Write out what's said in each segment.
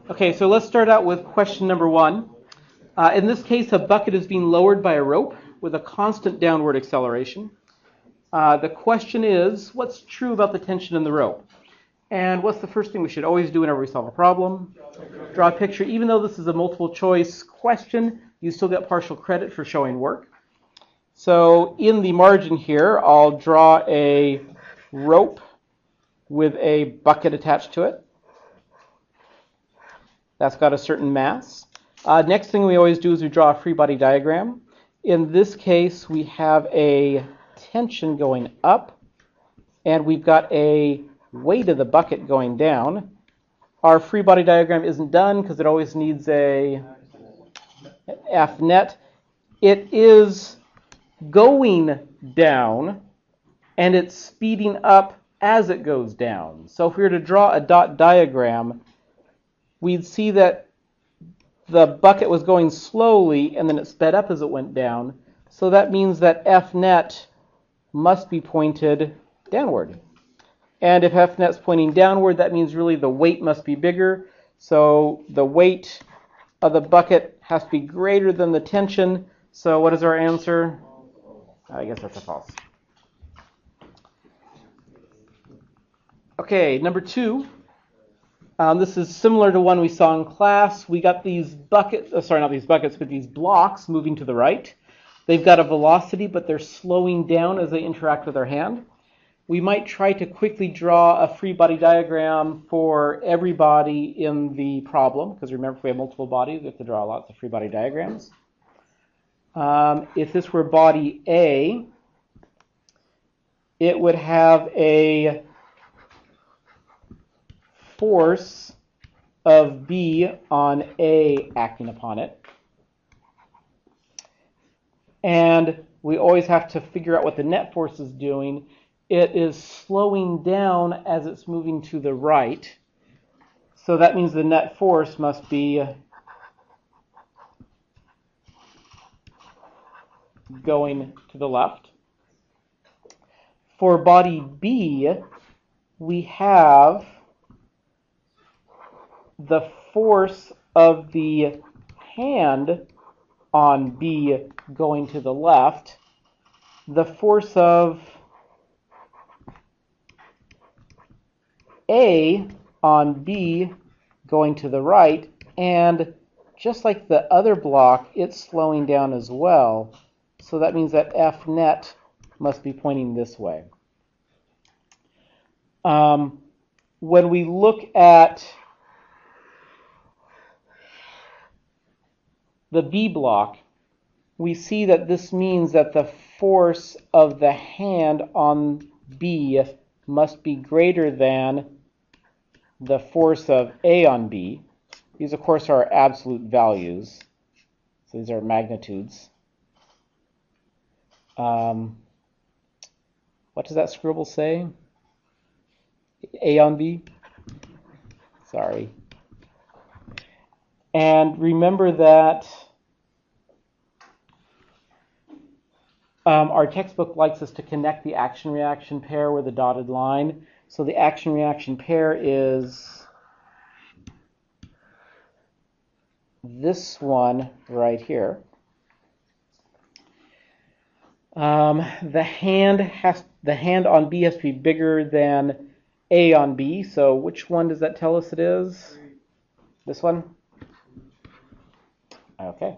Okay, so let's start out with question number 1. In this case, a bucket is being lowered by a rope with a constant downward acceleration. The question is, what's true about the tension in the rope? And what's the first thing we should always do whenever we solve a problem? Draw a picture. Even though this is a multiple choice question, you still get partial credit for showing work. So in the margin here, I'll draw a rope with a bucket attached to it. That's got a certain mass. Next thing we always do is we draw a free body diagram. In this case, we have a tension going up, and we've got a weight of the bucket going down. Our free body diagram isn't done because it always needs a F net. It is going down, and it's speeding up as it goes down. So if we were to draw a dot diagram, we'd see that the bucket was going slowly and then it sped up as it went down. So that means that F net must be pointed downward. And if F net's pointing downward, that means really the weight must be bigger. So the weight of the bucket has to be greater than the tension. So what is our answer? I guess that's a false. Okay, number 2. This is similar to one we saw in class. We got these buckets, not these buckets, but these blocks moving to the right. They've got a velocity, but they're slowing down as they interact with our hand. We might try to quickly draw a free body diagram for every body in the problem, because remember, if we have multiple bodies, we have to draw lots of free body diagrams. If this were body A, it would have a force of B on A acting upon it. And we always have to figure out what the net force is doing. It is slowing down as it's moving to the right. So that means the net force must be going to the left. For body B, we have the force of the hand on B going to the left, the force of A on B going to the right, and just like the other block, it's slowing down as well. So that means that F net must be pointing this way. When we look at the B block, we see that this means that the force of the hand on B must be greater than the force of A on B. These, of course, are absolute values. So these are magnitudes. What does that scribble say? A on B? Sorry. And remember that our textbook likes us to connect the action-reaction pair with a dotted line. So the action-reaction pair is this one right here. The hand on B has to be bigger than A on B. So which one does that tell us it is? This one? Okay.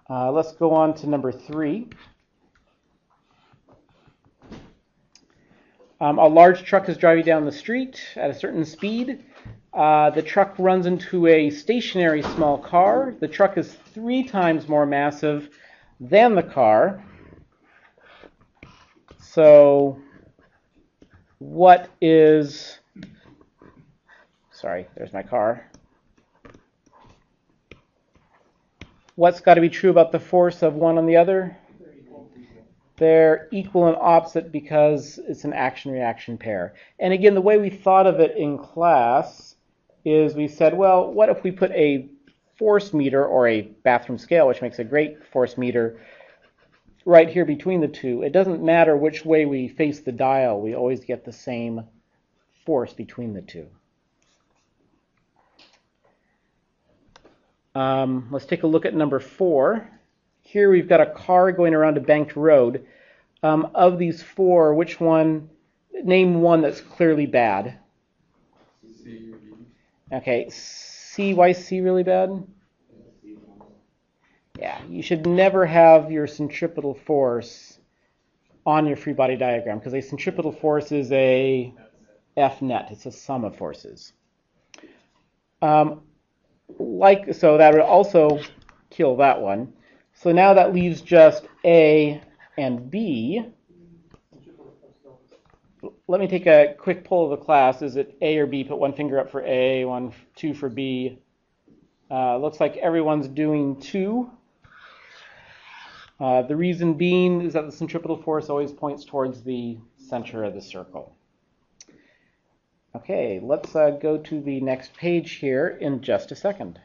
Let's go on to number 3. A large truck is driving down the street at a certain speed. The truck runs into a stationary small car. The truck is 3 times more massive than the car. So what is... Sorry, there's my car. What's got to be true about the force of one on the other? They're equal and opposite because it's an action-reaction pair. And again, the way we thought of it in class is we said, well, what if we put a force meter or a bathroom scale, which makes a great force meter, right here between the two? It doesn't matter which way we face the dial. We always get the same force between the two. Let's take a look at number 4. Here we've got a car going around a banked road. Of these 4, which one, name one that's clearly bad. C. Okay, C, why is C really bad? Yeah, you should never have your centripetal force on your free body diagram because a centripetal force is a F net. It's a sum of forces. So that would also kill that one. So now that leaves just A and B. Let me take a quick poll of the class. Is it A or B? Put one finger up for A, 2 for B. Looks like everyone's doing 2. The reason being is that the centripetal force always points towards the center of the circle. Okay, let's go to the next page here in just a second.